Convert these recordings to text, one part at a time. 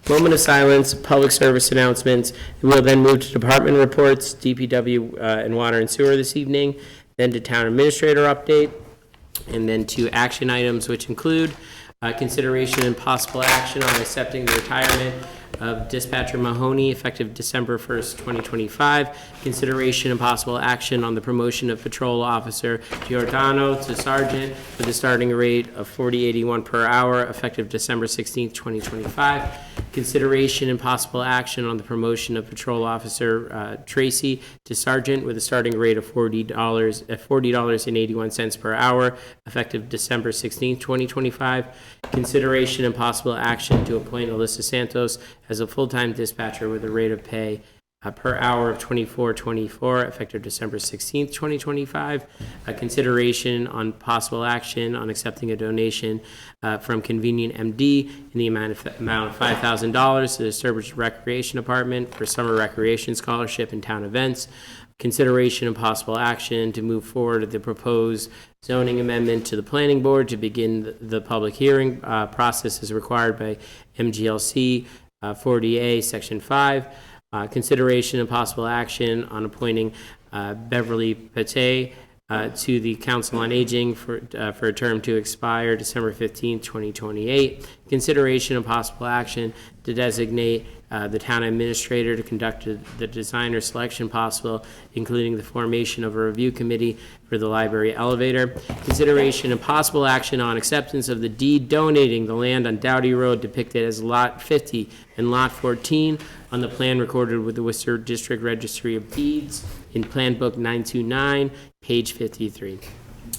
moment of silence, public service announcements. We will then move to department reports, DPW and water and sewer this evening, then to town administrator update, and then to action items, which include consideration and possible action on accepting the retirement of Dispatcher Mahoney effective December 1st, 2025. Consideration and possible action on the promotion of Patrol Officer Giordano to Sergeant with a starting rate of $40.81 per hour effective December 16th, 2025. Consideration and possible action on the promotion of Patrol Officer Tracy to Sergeant with a starting rate of $40.81 per hour effective December 16th, 2025. Consideration and possible action to appoint Alyssa Santos as a full-time dispatcher with a rate of pay per hour of $24.24 effective December 16th, 2025. Consideration on possible action on accepting a donation from Convenient MD in the amount of $5,000 to the Sturbridge Recreation Department for summer recreation scholarship and town events. Consideration and possible action to move forward with the proposed zoning amendment to the planning board to begin the public hearing process as required by MGLC 40A Section 5. Consideration and possible action on appointing Beverly Pate to the Council on Aging for a term to expire December 15th, 2028. Consideration and possible action to designate the town administrator to conduct the designer selection possible, including the formation of a review committee for the library elevator. Consideration and possible action on acceptance of the deed donating the land on Doughty Road depicted as Lot 50 and Lot 14 on the plan recorded with the Worcester District Registry of Deeds in Plan Book 929, page 53.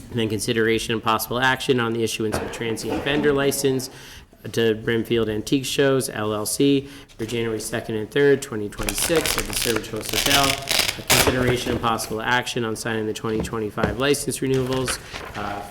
And then consideration and possible action on the issuance of a transient vendor license to Brimfield Antique Shows, LLC, for January 2nd and 3rd, 2026 at the Sturbridge Host Hotel. A consideration and possible action on signing the 2025 license renewals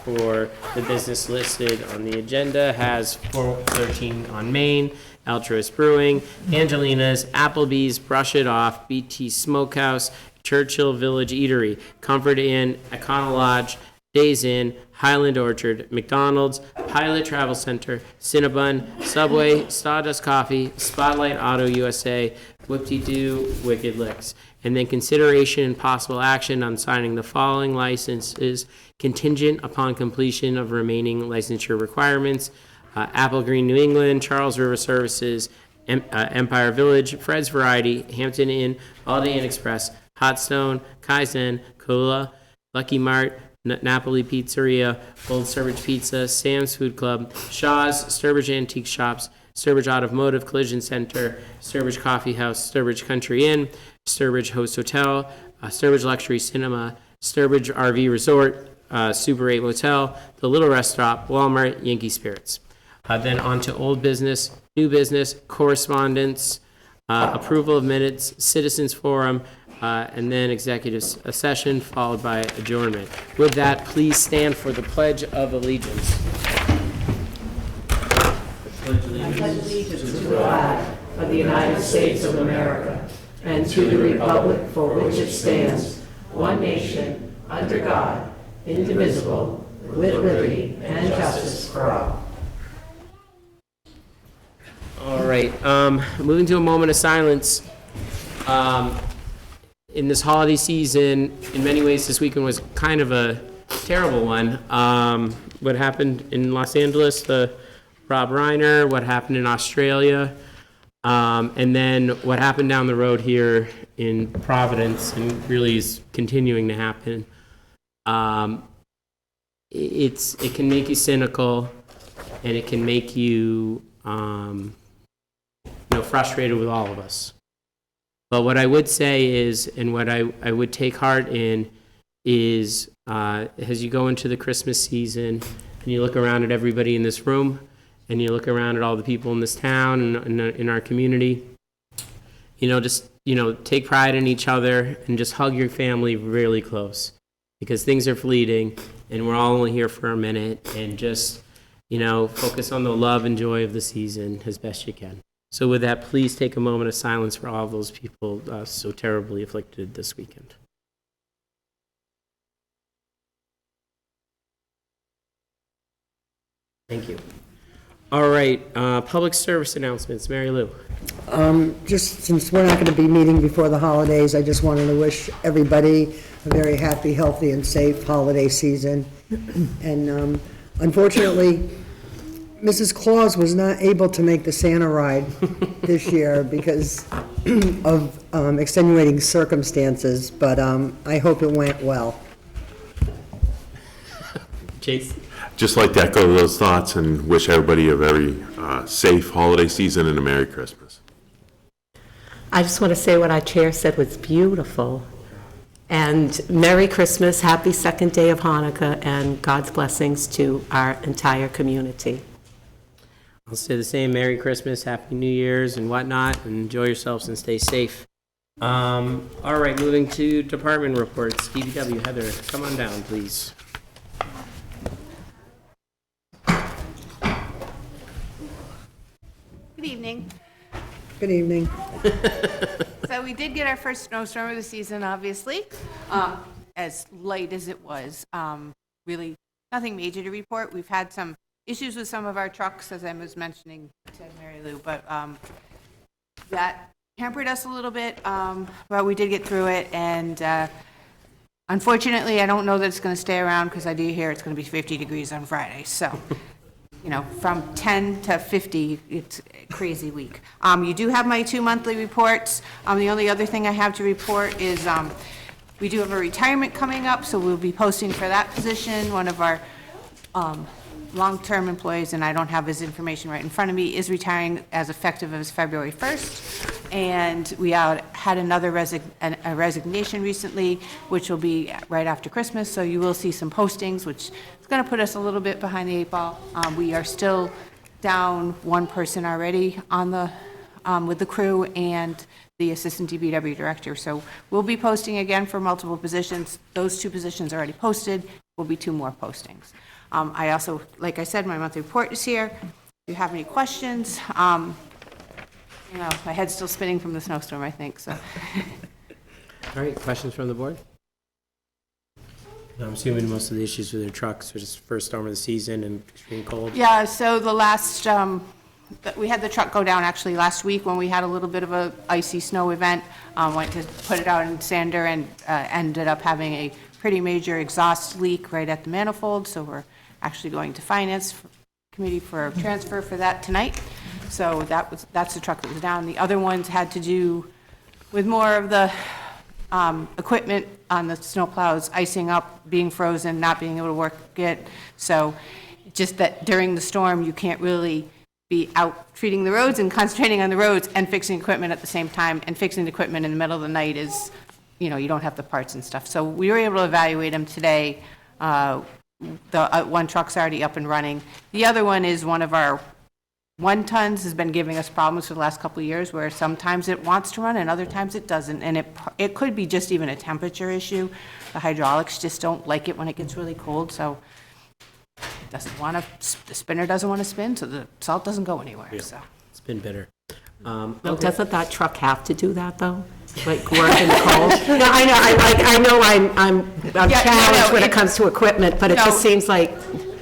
for the business listed on the agenda has 413 on Main, Altruist Brewing, Angelina's, Applebee's, Brush It Off, BT Smokehouse, Churchill Village Eatery, Comfort Inn, Econo Lodge, Days Inn, Highland Orchard, McDonald's, Pilot Travel Center, Cinnabon, Subway, Stardust Coffee, Spotlight Auto USA, Whoop-de-Doo, Wicked Licks. And then consideration and possible action on signing the following licenses contingent upon completion of remaining licensure requirements. Apple Green New England, Charles River Services, Empire Village, Fred's Variety, Hampton Inn, Holiday Inn Express, Hot Stone, Kaizen, Cola, Lucky Mart, Napoli Pizzeria, Old Sturbridge Pizza, Sam's Food Club, Shaw's, Sturbridge Antique Shops, Sturbridge Automotive Collision Center, Sturbridge Coffee House, Sturbridge Country Inn, Sturbridge Host Hotel, Sturbridge Luxury Cinema, Sturbridge RV Resort, Super 8 Motel, The Little Restaurant, Walmart, Yankee Spirits. Then on to old business, new business, correspondence, approval of minutes, citizens forum, and then executive session, followed by adjournment. With that, please stand for the Pledge of Allegiance. I pledge allegiance to the flag of the United States of America and to the republic for which it stands, one nation, under God, indivisible, with liberty and justice for all. All right, moving to a moment of silence. In this holiday season, in many ways, this weekend was kind of a terrible one. What happened in Los Angeles, the Rob Reiner, what happened in Australia, and then what happened down the road here in Providence, and really is continuing to happen. It can make you cynical, and it can make you frustrated with all of us. But what I would say is, and what I would take heart in is, as you go into the Christmas season and you look around at everybody in this room and you look around at all the people in this town and in our community, just take pride in each other and just hug your family really close, because things are fleeting and we're all only here for a minute, and just focus on the love and joy of the season as best you can. So with that, please take a moment of silence for all of those people so terribly afflicted this weekend. Thank you. All right, public service announcements. Mary Lou. Just since we're not going to be meeting before the holidays, I just wanted to wish everybody a very happy, healthy, and safe holiday season. And unfortunately, Mrs. Claus was not able to make the Santa ride this year because of extenuating circumstances, but I hope it went well. Chase. Just like to echo those thoughts and wish everybody a very safe holiday season and a Merry Christmas. I just want to say what our chair said was beautiful. And Merry Christmas, happy second day of Hanukkah, and God's blessings to our entire community. I'll say the same. Merry Christmas, Happy New Year's, and whatnot, and enjoy yourselves and stay safe. All right, moving to department reports. DPW, Heather, come on down, please. Good evening. Good evening. So we did get our first snowstorm of the season, obviously, as light as it was. Really, nothing major to report. We've had some issues with some of our trucks, as I was mentioning to Mary Lou, but that hampered us a little bit, but we did get through it, and unfortunately, I don't know that it's going to stay around, because I do hear it's going to be 50 degrees on Friday, so, you know, from 10 to 50, it's a crazy week. You do have my 2 monthly reports. The only other thing I have to report is we do have a retirement coming up, so we'll be posting for that position. One of our long-term employees, and I don't have his information right in front of me, is retiring as effective as February 1st. And we had another resignation recently, which will be right after Christmas, so you will see some postings, which is going to put us a little bit behind the eight ball. We are still down one person already on the, with the crew and the assistant DPW director. So we'll be posting again for multiple positions. Those 2 positions are already posted. Will be 2 more postings. I also, like I said, my monthly report is here. If you have any questions, you know, my head's still spinning from the snowstorm, I think, so. All right, questions from the board? I'm assuming most of the issues with their trucks are just first storm of the season and extreme cold. Yeah, so the last, we had the truck go down actually last week when we had a little bit of a icy snow event. Went to put it out in Sander and ended up having a pretty major exhaust leak right at the manifold, so we're actually going to finance committee for a transfer for that tonight. So that's the truck that was down. The other ones had to do with more of the equipment on the snowplows icing up, being frozen, not being able to work it. So just that during the storm, you can't really be out treating the roads and concentrating on the roads and fixing equipment at the same time. And fixing the equipment in the middle of the night is, you know, you don't have the parts and stuff. So we were able to evaluate them today. The one truck's already up and running. The other one is one of our 1-tons has been giving us problems for the last couple of years, where sometimes it wants to run and other times it doesn't. And it could be just even a temperature issue. The hydraulics just don't like it when it gets really cold, so it doesn't want to, the spinner doesn't want to spin, so the salt doesn't go anywhere, so. It's been bitter. Well, Okay. doesn't that truck have to do that, though? Like, work in the cold? No, I know I'm Yeah, challenged no, when it comes to equipment, but it just No. seems like,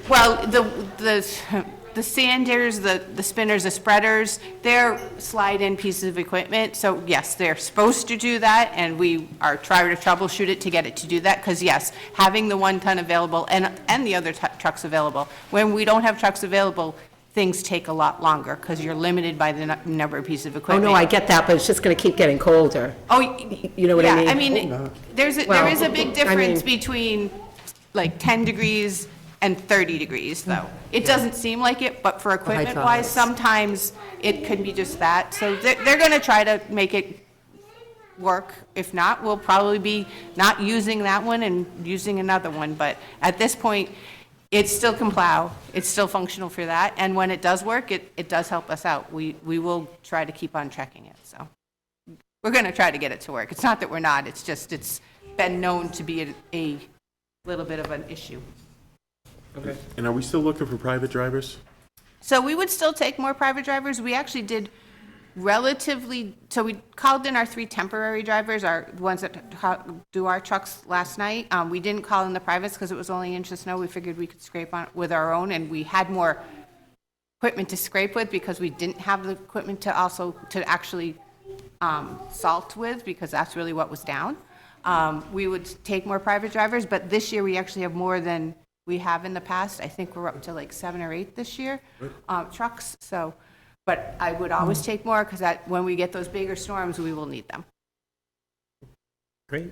Well, the sanders, the spinners, the spreaders, they're slide-in pieces of equipment. So yes, they're supposed to do that, and we are trying to troubleshoot it to get it to do that. Because yes, having the 1-ton available and the other trucks available, when we don't have trucks available, things take a lot longer because you're limited by the number of pieces of oh, equipment. no, I get that, but it's just going to keep getting colder. Oh, You know what I mean? yeah, I mean, there is a big Well, difference I mean- between like 10 degrees and 30 degrees, though. It doesn't seem like it, but for equipment-wise, hydraulics. sometimes it could be just that. So they're going to try to make it work. If not, we'll probably be not using that one and using another one. But at this point, it still can plow. It's still functional for that. And when it does work, it does help us out. We will try to keep on checking it, so. We're going to try to get it to work. It's not that we're not, it's just, it's been known to be a little bit of an issue. Okay. And are we still looking for private drivers? So we would still take more private drivers. We actually did relatively, so we called in our 3 temporary drivers, our ones that do our trucks last night. We didn't call in the privates because it was only an inch of snow. We figured we could scrape on with our own, and we had more equipment to scrape with because we didn't have the equipment to actually salt with, because that's really what was down. We would take more private drivers, but this year we actually have more than we have in the past. I think we're up to like 7 or 8 this year, trucks. So, but I would always take more because when we get those bigger storms, we will need them. Great.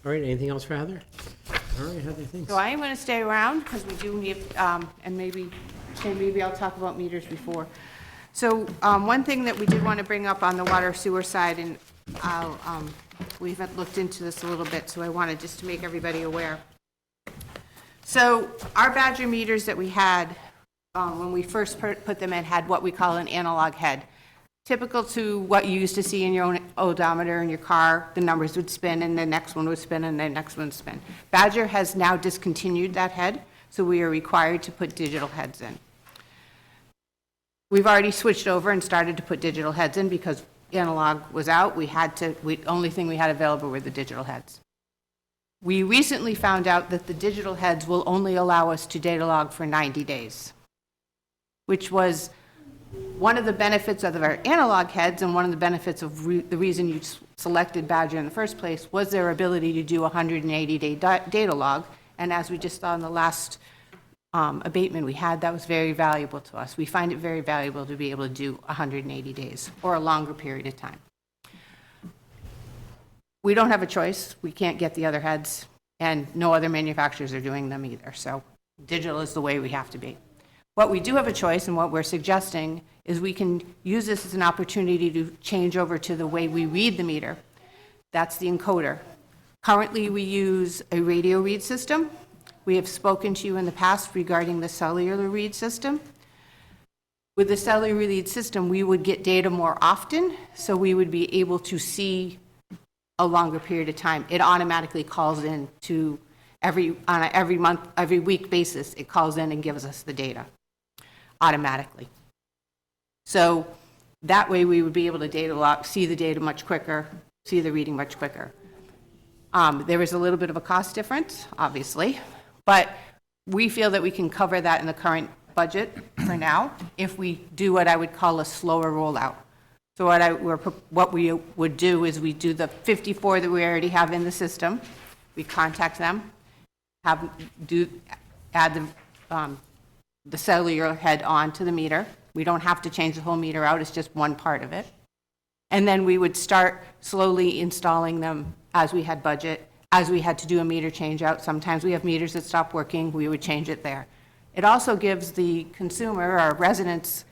All right, anything else for Heather? All right, Heather, thanks. So I am going to stay around because we do need, and maybe I'll talk about meters before. So one thing that we did want to bring up on the water sewer side, and we haven't looked into this a little bit, so I wanted just to make everybody aware. So our Badger meters that we had when we first put them in had what we call an analog head. Typical to what you used to see in your own odometer in your car, the numbers would spin and the next one would spin and the next one would spin. Badger has now discontinued that head, so we are required to put digital heads in. We've already switched over and started to put digital heads in because analog was out. The only thing we had available were the digital heads. We recently found out that the digital heads will only allow us to data log for 90 days, which was one of the benefits of our analog heads, and one of the benefits of the reason you selected Badger in the first place was their ability to do a 180-day data log. And as we just saw in the last abatement we had, that was very valuable to us. We find it very valuable to be able to do 180 days or a longer period of time. We don't have a choice. We can't get the other heads, and no other manufacturers are doing them either. So digital is the way we have to be. What we do have a choice, and what we're suggesting, is we can use this as an opportunity to change over to the way we read the meter. That's the encoder. Currently, we use a radio read system. We have spoken to you in the past regarding the cellular read system. With the cellular read system, we would get data more often, so we would be able to see a longer period of time. It automatically calls in to on a every month, every week basis, it calls in and gives us the data automatically. So that way we would be able to data log, see the data much quicker, see the reading much quicker. There is a little bit of a cost difference, obviously, but we feel that we can cover that in the current budget for now if we do what I would call a slower rollout. So what we would do is we do the 54 that we already have in the system. We contact them, add the cellular head on to the meter. We don't have to change the whole meter out. It's just one part of it. And then we would start slowly installing them as we had budget, as we had to do a meter change out. Sometimes we have meters that stop working. We would change it there. It also gives the consumer, our residents,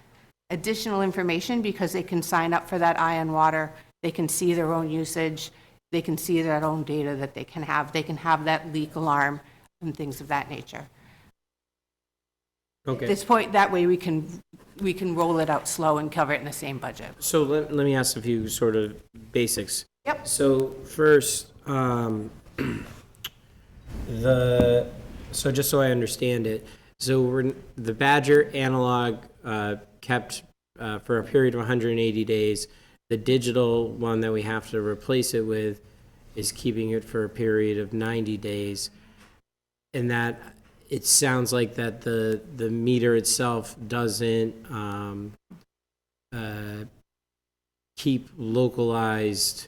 additional information because they can sign up for that Ion Water. They can see their own usage. They can see their own data that they can have. They can have that leak alarm and things of that nature. Okay. At this point, that way we can roll it out slow and cover it in the same budget. So let me ask a few sort of basics. Yep. So first, so just so I understand it, so the Badger analog kept for a period of 180 days. The digital one that we have to replace it with is keeping it for a period of 90 days. And that it sounds like that the meter itself doesn't keep localized,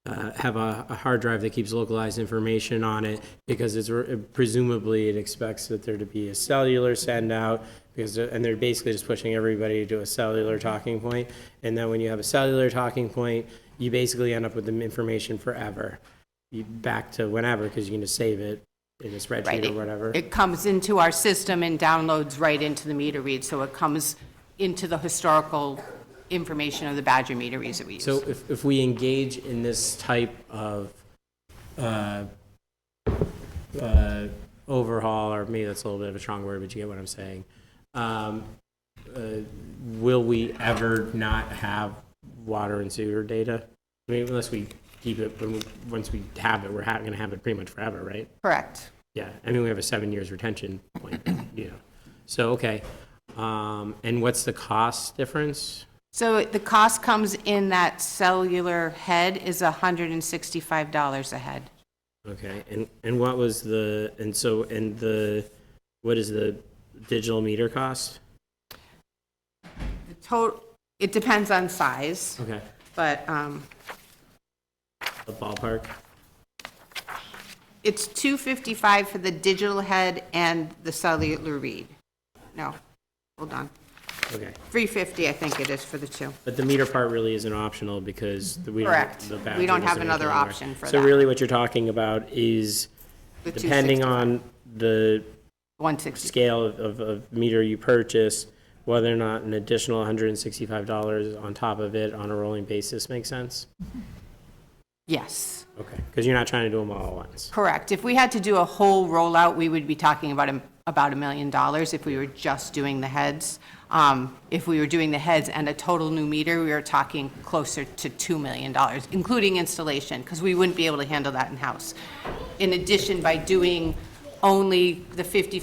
have a hard drive that keeps localized information on it, because it's presumably it expects that there to be a cellular send out, and they're basically just pushing everybody to a cellular talking point. And then when you have a cellular talking point, you basically end up with the information forever, back to whenever, because you can just save it in a spreadsheet Right. or whatever. It comes into our system and downloads right into the meter read, so it comes into the historical information of the Badger meter reads that we use. So if we engage in this type of overhaul, or maybe that's a little bit of a strong word, but you get what I'm saying, will we ever not have water and sewer data? I mean, unless we keep it, once we have it, we're going to have it pretty much forever, right? Correct. Yeah, I mean, we have a 7 years retention point, So, okay. And what's the cost difference? So the cost comes in that cellular head is $165 a head. Okay, and what was what is the digital meter cost? total, it depends on size, Okay, but the ballpark. it's $255 for the digital head and the cellular read. No, hold on. Okay. $350, I think it is for the two. But the meter part really isn't optional because we don't. Correct. the battery We don't have doesn't another make it anywhere. option for So that. really what you're talking about is The depending 265. on the 160. scale of meter you purchase, whether or not an additional $165 on top of it on a rolling basis makes sense? Yes, Okay, because you're not trying to do them all at once. correct. If we had to do a whole rollout, we would be talking about $1 million if we were just doing the heads. If we were doing the heads and a total new meter, we were talking closer to $2 million, including installation, because we wouldn't be able to handle that in-house. In addition, by doing only the 50,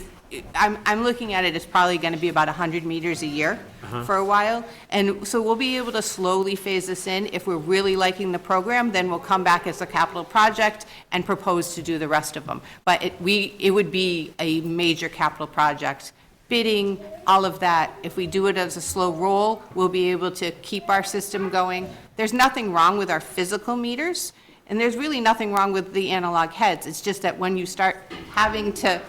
I'm looking at it as probably going to be about 100 meters a year for a while. And so we'll be able to slowly phase this in. If we're really liking the program, then we'll come back as a capital project and propose to do the rest of them. But it would be a major capital project. Bidding, all of that, if we do it as a slow roll, we'll be able to keep our system going. There's nothing wrong with our physical meters, and there's really nothing wrong with the analog heads. It's just that when you start having to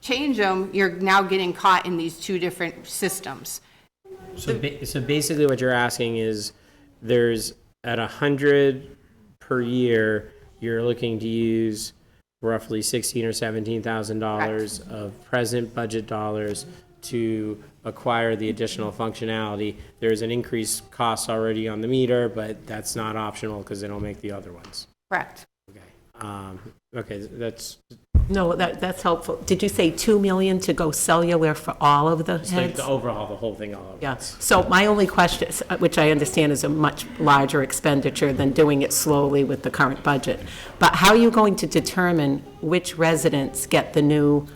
change them, you're now getting caught in these two different systems. So basically what you're asking is there's at 100 per year, you're looking to use roughly $16,000 or $17,000 of present budget dollars to acquire the additional functionality. There's an increased cost already on the meter, but that's not optional because they don't make the other ones. Correct. Okay. Okay, that's No, that's helpful. Did you say 2 million to go cellular for all of the it's like heads? to overhaul the whole thing all over. Yeah, so my only question, which I understand is a much larger expenditure than doing it slowly with the current budget, but how are you going to determine which residents get the new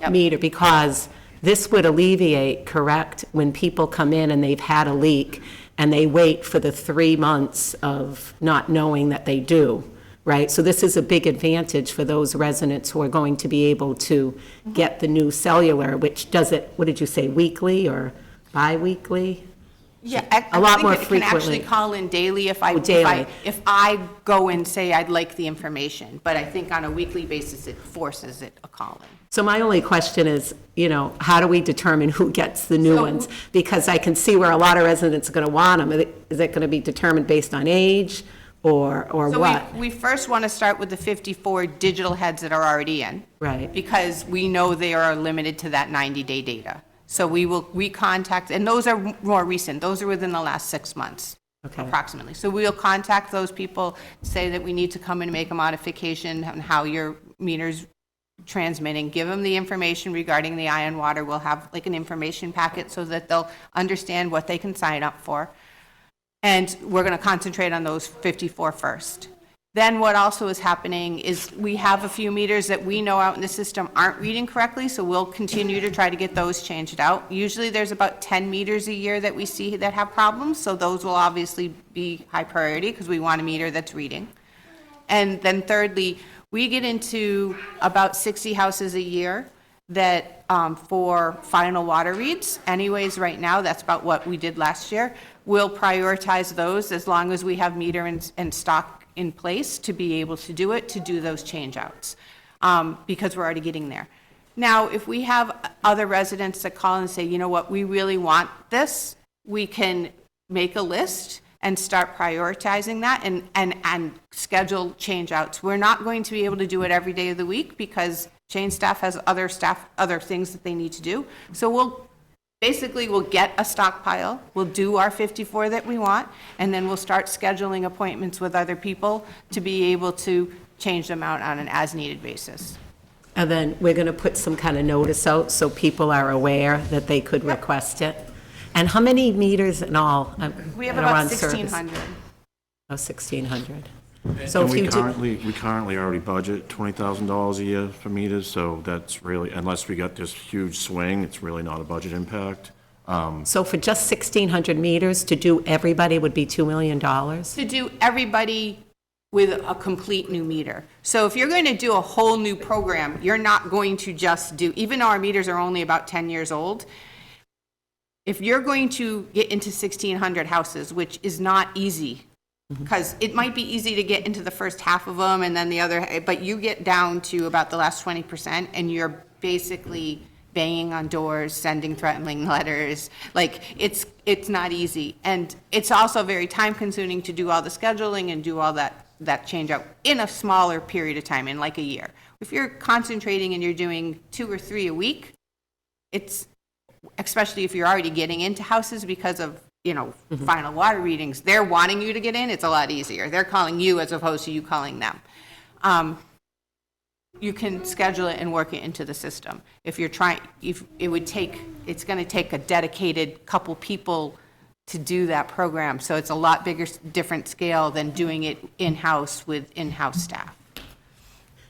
meter? Because this would alleviate, correct, when people come in and they've had a leak and they wait for the 3 months of not knowing that they do, right? So this is a big advantage for those residents who are going to be able to get the new cellular, which does it, what did you say, weekly or bi-weekly? Yeah, A lot more I think it can actually frequently. call in daily if daily. if I go and say I'd like the information, but I think on a weekly basis, it forces it a call in. So my only question is, how do we determine who gets the new So- ones? Because I can see where a lot of residents are going to want them. Is it going to be determined based on age or So what? we first want to start with the 54 digital heads that are already in. Right. Because we know they are limited to that 90-day data. So we will recontact, and those are more recent, those are within the last 6 months. Okay. Approximately. So we'll contact those people, say that we need to come and make a modification on how your meter's transmitting, give them the information regarding the ion water. We'll have like an information packet so that they'll understand what they can sign up for. And we're going to concentrate on those 54 first. Then what also is happening is we have a few meters that we know out in the system aren't reading correctly, so we'll continue to try to get those changed out. Usually there's about 10 meters a year that we see that have problems, so those will obviously be high priority because we want a meter that's reading. And then thirdly, we get into about 60 houses a year that for final water reads. Anyways, right now, that's about what we did last year. We'll prioritize those as long as we have meter and stock in place to be able to do it, to do those change-outs, because we're already getting there. Now, if we have other residents that call and say, you know what, we really want this, we can make a list and start prioritizing that and schedule change-outs. We're not going to be able to do it every day of the week because Chain staff has other things that they need to do. So we'll get a stockpile, we'll do our 54 that we want, and then we'll start scheduling appointments with other people to be able to change them out on an as-needed basis. And then we're going to put some kind of notice out so people are aware that they could request it. And how many meters in all? We have are about on service? 1,600. Oh, 1,600. So And if you do, we currently already budget $20,000 a year for meters, so that's really, unless we got this huge swing, it's really not a budget impact. so for just 1,600 meters, to do everybody would be $2 million? To do everybody with a complete new meter. So if you're going to do a whole new program, you're not going to just do, even though our meters are only about 10 years old, if you're going to get into 1,600 houses, which is not easy, because it might be easy to get into the first half of them and then the other, but you get down to about the last 20% and you're basically banging on doors, sending threatening letters. Like, it's not easy. And it's also very time consuming to do all the scheduling and do all that change out in a smaller period of time, in like a year. If you're concentrating and you're doing 2 or 3 a week, it's, especially if you're already getting into houses because of, final water readings, they're wanting you to get in, it's a lot easier. They're calling you as opposed to you calling them. You can schedule it and work it into the system. If you're trying, it's going to take a dedicated couple people to do that program. So it's a lot bigger, different scale than doing it in-house with in-house staff.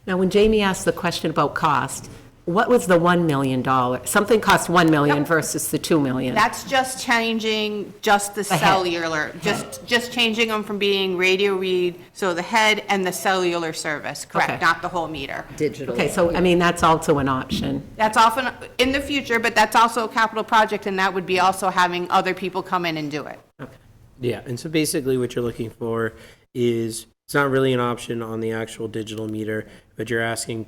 Now, when Jamie asked the question about cost, what was the $1 million? Something cost $1 million versus the $2 million. That's just changing just the cellular, just changing them from being radio read, so the head and the cellular service, correct, Okay. not the whole meter. Digital. Okay, so, I mean, that's also an option. That's often in the future, but that's also a capital project, and that would be also having other people come in and do it. Yeah, and so basically what you're looking for is, it's not really an option on the actual digital meter, but you're asking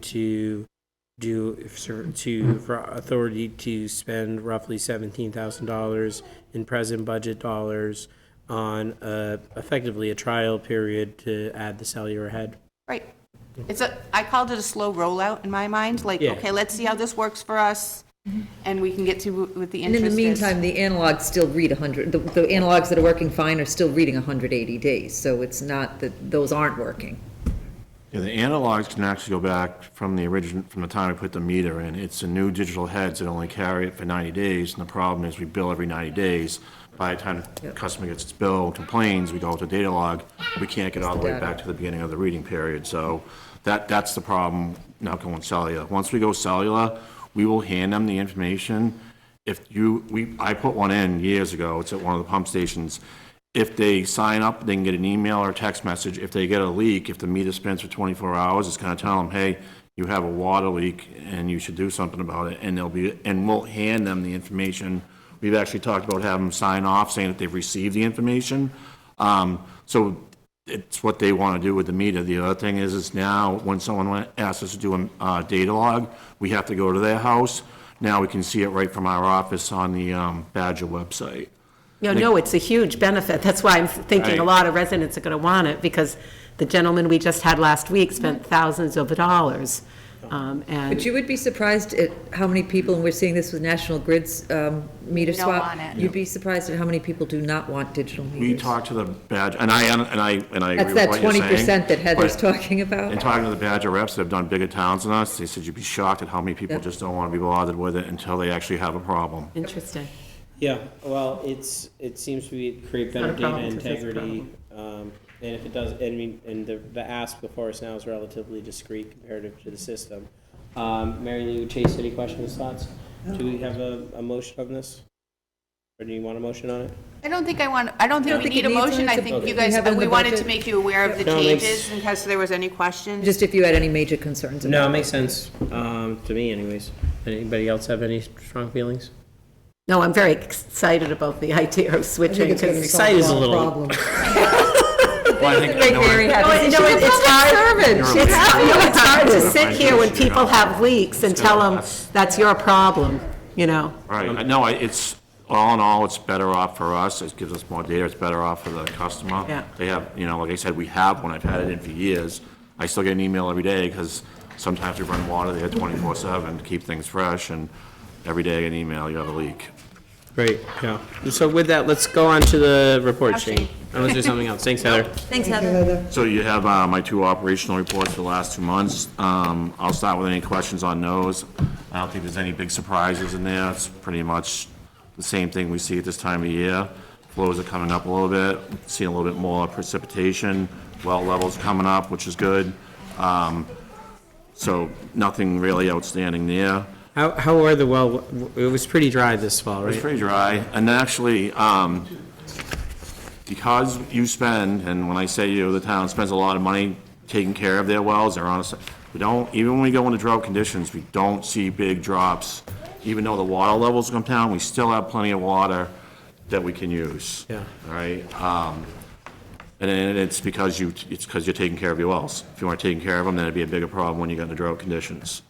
for authority to spend roughly $17,000 in present budget dollars on effectively a trial period to add the cellular head. Right. I called it a slow rollout in my mind, like, Yeah. okay, let's see how this works for us, and we can get to what the And interest in is. the meantime, the analogs still read 100, the analogs that are working fine are still reading 180 days, so it's not that those aren't working. Yeah, the analogs can actually go back from the time we put the meter in. It's the new digital heads that only carry it for 90 days, and the problem is we bill every 90 days. By the time the customer gets its bill, complains, we go to data log, we can't get all the way back to the beginning of the reading period. So that's the problem now going cellular. Once we go cellular, we will hand them the information. I put one in years ago, it's at one of the pump stations. If they sign up, they can get an email or a text message. If they get a leak, if the meter spins for 24 hours, it's gonna tell them, hey, you have a water leak and you should do something about it. And we'll hand them the information. We've actually talked about having them sign off saying that they've received the information. So it's what they wanna do with the meter. The other thing is now, when someone asks us to do a data log, we have to go to their house. Now we can see it right from our office on the Badger website. No, it's a huge benefit. That's why I'm thinking a Right. lot of residents are going to want it, because the gentleman we just had last week spent thousands of dollars. But And you would be surprised at how many people, and we're seeing this with National Grid's meter Don't swap. want it. You'd be surprised at how many people do not want digital meters. We talked to the Badger, and I agree That's with that what you're saying. 20% that Heather's but talking about. in talking to the Badger reps that have done bigger towns than us, they said you'd be shocked at how many people just don't want to be bothered with it until they actually have a problem. interesting. Yeah, well, it seems to create better not a data problem, it's a integrity, and if it does, and the ask before us now is relatively discreet comparative to the system. Mary Lou, Chase, any questions, thoughts? Do we have a motion on this? Or do you want a motion on it? I don't think we think need it a needs one. motion. I It's a- think we you guys, have it in we the wanted to budget. make you aware of the No, it makes- changes in case there was any questions. Just if you had any major concerns about it. No, it makes sense, to me anyways. Anybody else have any strong feelings? No, I'm very excited about the idea of I switching. think it's going to Excited is solve a a lot little- of problems. Well, I think, Make Mary happy. No, it's hard. It's hard to sit here when You're people right. have leaks and tell them that's your problem, right, no, it's, all in all, it's better off for us, it gives us more data, it's better off for the customer. Yeah. They have, like I said, we have one, I've had it in for years. I still get an email every day, because sometimes we run water there 24/7 to keep things fresh, and every day I get an email, you have a leak. Great, yeah. So with that, let's go on to the report, Okay. Shane. Unless there's something else. Thanks, Heather. Thanks, Heather. Heather? So you have my 2 operational reports for the last 2 months. I'll start with any questions on those. I don't think there's any big surprises in there. It's pretty much the same thing we see at this time of year. Flows are coming up a little bit, seeing a little bit more precipitation, well levels coming up, which is good. So nothing really outstanding there. How were the well, it was pretty dry this fall, It's right? pretty dry, and actually, because you spend, and when I say you, the town spends a lot of money taking care of their wells, they're honest, we don't, even when we go into drought conditions, we don't see big drops even though the water levels come down, we still have plenty of water that we can use. Yeah. All right? And then it's because you're taking care of your wells. If you weren't taking care of them, then it'd be a bigger problem when you got into drought conditions.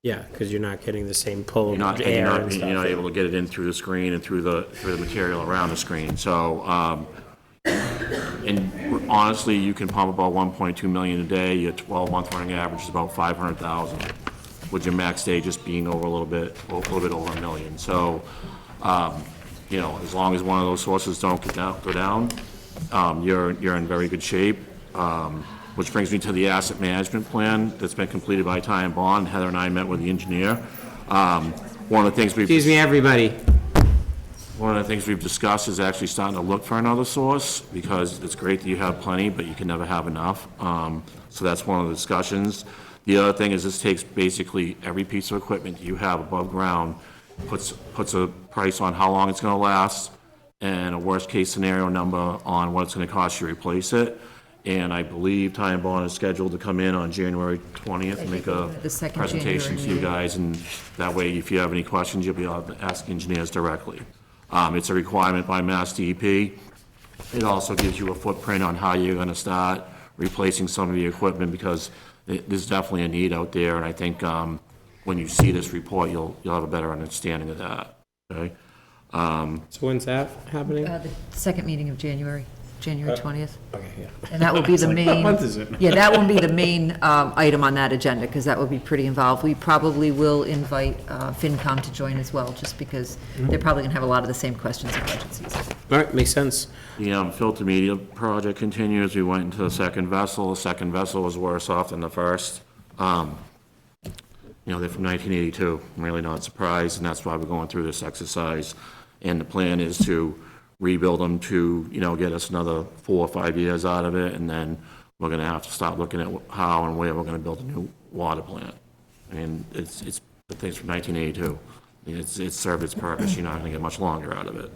Yeah, because you're not getting the same pull You're not, of air and you're not stuff. able to get it in through the screen and through the material around the screen. So, and honestly, you can pump about 1.2 million a day. Your 12-month running average is about 500,000, with your max day just being over a little bit over a million. So, you know, as long as one of those sources don't go down, you're in very good shape. Which brings me to the asset management plan that's been completed by Ty and Bond. Heather and I met with the engineer. One of the things Excuse me, everybody. One of the things we've discussed is actually starting to look for another source, because it's great that you have plenty, but you can never have enough. So that's one of the discussions. The other thing is this takes basically every piece of equipment you have above ground, puts a price on how long it's gonna last, and a worst-case scenario number on what it's gonna cost you to replace it. And I believe Ty and Bond is scheduled to come in on January 20th and make a The second presentation to January you guys, and that way, if you have any questions, you'll be able to ask engineers directly. It's a requirement by Mass DEP. It also gives you a footprint on how you're gonna start replacing some of the equipment, because there's definitely a need out there, and I think, when you see this report, you'll have a better understanding of that, okay? So when's that happening? The second meeting of January 20th. Okay, yeah. And that will be the main. What month is it? Yeah, that won't be the main item on that agenda, because that will be pretty involved. We probably will invite FinCom to join as well, just because they're probably going to have a lot of the same questions in budget season. All right, makes sense. The filter media project continues. We went into the second vessel. The second vessel was worse off than the first. You know, they're from 1982. I'm really not surprised, and that's why we're going through this exercise. And the plan is to rebuild them to, you know, get us another 4 or 5 years out of it, and then we're gonna have to start looking at how and where we're gonna build a new water plant. I mean, it's the thing's from 1982. It's served its purpose. You're not gonna get much longer out of it.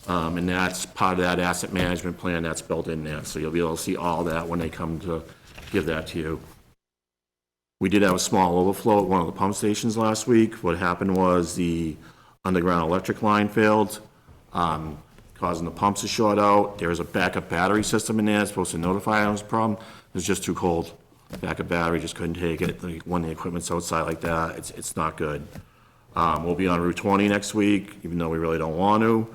And that's part of that asset management plan that's built in there. So you'll be able to see all that when they come to give that to you. We did have a small overflow at one of the pump stations last week. What happened was the underground electric line failed, causing the pumps to short out. There was a backup battery system in there that's supposed to notify us of the problem. It was just too cold. Backup battery just couldn't take it. Like, when the equipment's outside like that, it's not good. We'll be on Route 20 next week, even though we really don't want to.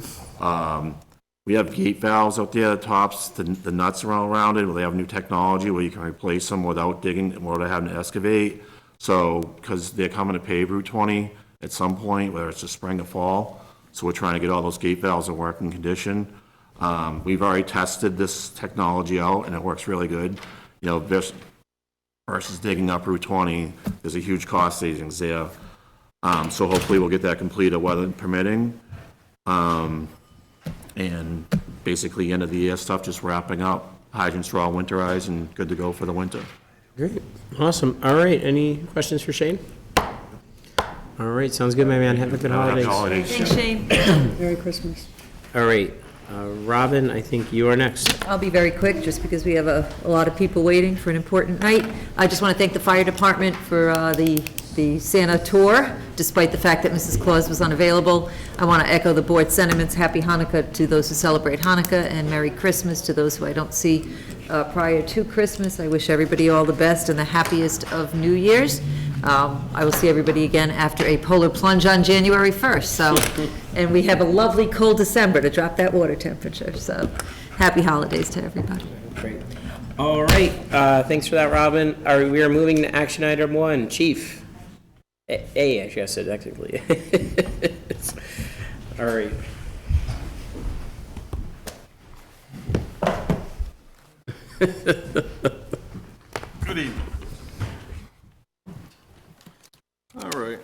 We have gate valves out there, the tops, the nuts are all rounded, where they have new technology where you can replace them without digging, without having to excavate. So, because they're coming to pave Route 20 at some point, whether it's the spring or fall. So we're trying to get all those gate valves in working condition. We've already tested this technology out, and it works really good. You know, versus digging up Route 20, there's a huge cost savings there. So hopefully we'll get that completed, weather permitting. And basically, end of the year stuff just wrapping up. Hydrants are all winterized and good to go for the winter. Great, awesome. All right, any questions for Shane? All right, sounds good, my man. Have a good holidays. Thanks, Shane. Merry Christmas. All right, Robin, I think you are next. I'll be very quick, just because we have a lot of people waiting for an important night. I just want to thank the fire department for the Santa tour, despite the fact that Mrs. Claus was unavailable. I want to echo the board's sentiments. Happy Hanukkah to those who celebrate Hanukkah, and Merry Christmas to those who I don't see prior to Christmas. I wish everybody all the best and the happiest of New Year's. I will see everybody again after a polar plunge on January 1st. So, and we have a lovely cold December to drop that water temperature. So, happy holidays to everybody. Great. All right, thanks for that, Robin. We are moving to action item 1, Chief. A, actually, I said technically. All right. Good evening. All right.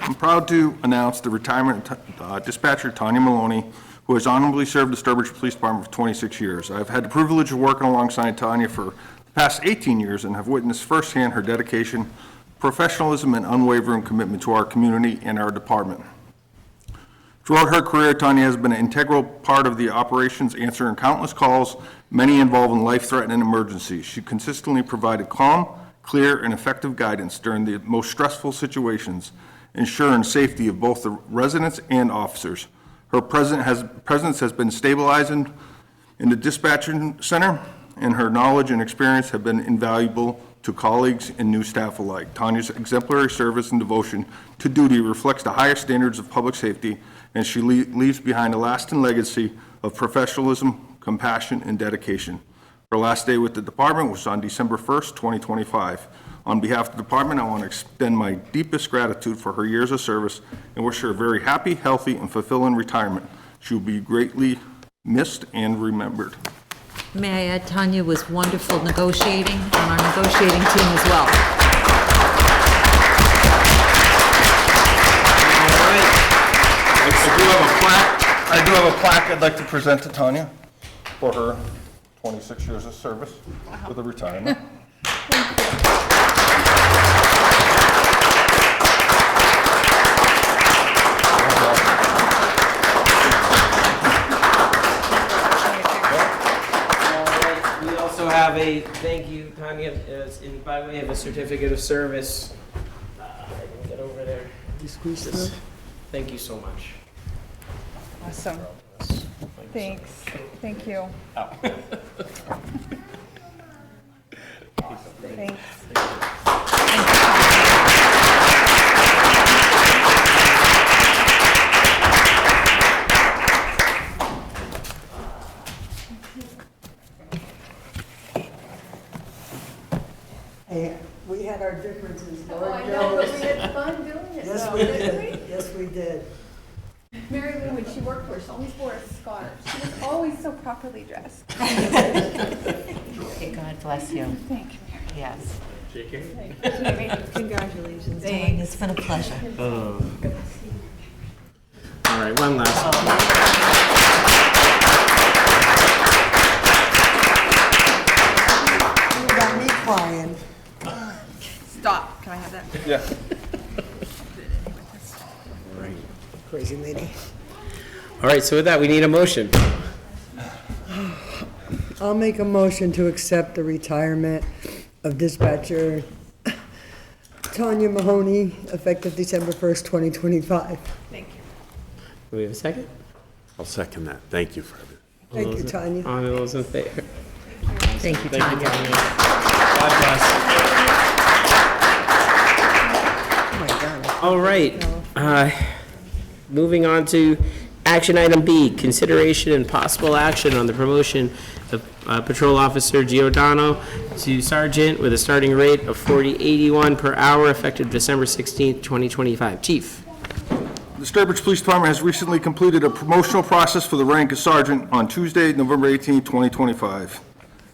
I'm proud to announce the retirement of dispatcher Tanya Maloney, who has honorably served the Sturbridge Police Department for 26 years. I've had the privilege of working alongside Tanya for the past 18 years and have witnessed firsthand her dedication, professionalism, and unwavering commitment to our community and our department. Throughout her career, Tanya has been an integral part of the operations, answering countless calls, many involving life-threatening emergencies. She consistently provided calm, clear, and effective guidance during the most stressful situations, ensuring safety of both the residents and officers. Her presence has been stabilizing in the dispatching center, and her knowledge and experience have been invaluable to colleagues and new staff alike. Tanya's exemplary service and devotion to duty reflects the highest standards of public safety, and she leaves behind a lasting legacy of professionalism, compassion, and dedication. Her last day with the department was on December 1st, 2025. On behalf of the department, I want to extend my deepest gratitude for her years of service and wish her a very happy, healthy, and fulfilling retirement. She will be greatly missed and remembered. May I add, Tanya was wonderful negotiating on our negotiating team as well. I do have a plaque I'd like to present to Tanya for her 26 years of service with a retirement. We also have a thank you, Tanya, by way of a certificate of service. I can get over there. This. Thank you so much. Awesome. Thanks. Thank you. Thanks. Hey, we had our differences, Oh, Lord I know, but we knows. had fun doing it, Yes, though, we didn't did. Yes, we did. we? Mary Lou, when she worked for us, always wore a scarf. She was always so properly dressed. Okay, God bless you. Thank you, Mary. Yes. Congratulations. It's been a pleasure. All right, one last. You got me crying. Stop. Can I have that? Yeah. Crazy lady. All right, so with that, we need a motion. I'll make a motion to accept the retirement of dispatcher Tanya Mahoney, effective December 1st, 2025. Thank you. Do we have a second? I'll second that. Thank you for everything. Thank you, Tanya. All those in favor? Thank you, Thank you, Tanya. Tanya. God bless. Oh, my God. All right, moving on to action item B, consideration and possible action on the promotion of Patrol Officer Giordano to Sergeant with a starting rate of $40.81 per hour effective December 16th, 2025. Chief. The Sturbridge Police Department has recently completed a promotional process for the rank of sergeant on Tuesday, November 18, 2025.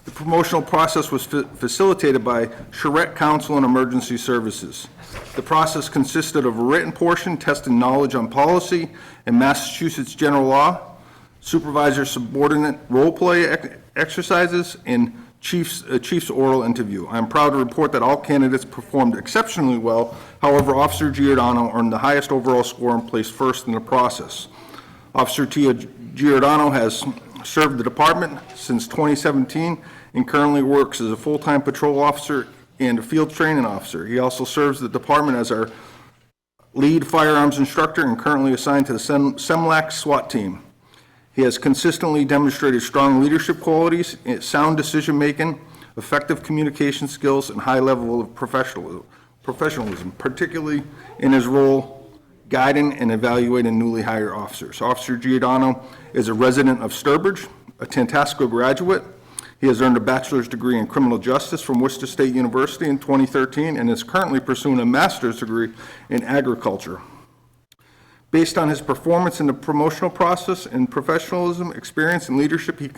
The promotional process was facilitated by Charette Council on Emergency Services. The process consisted of a written portion testing knowledge on policy and Massachusetts general law, supervisor subordinate role play exercises, and chief's oral interview. I am proud to report that all candidates performed exceptionally well. However, Officer Giordano earned the highest overall score and placed first in the process. Officer Giordano has served the department since 2017 and currently works as a full-time patrol officer and a field training officer. He also serves the department as our lead firearms instructor and currently assigned to the SEMLAC SWAT team. He has consistently demonstrated strong leadership qualities, sound decision-making, effective communication skills, and high level of professionalism, particularly in his role guiding and evaluating newly hired officers. Officer Giordano is a resident of Sturbridge, a Tantasco graduate. He has earned a bachelor's degree in criminal justice from Worcester State University in 2013 and is currently pursuing a master's degree in agriculture. Based on his performance in the promotional process and professionalism, experience, and leadership he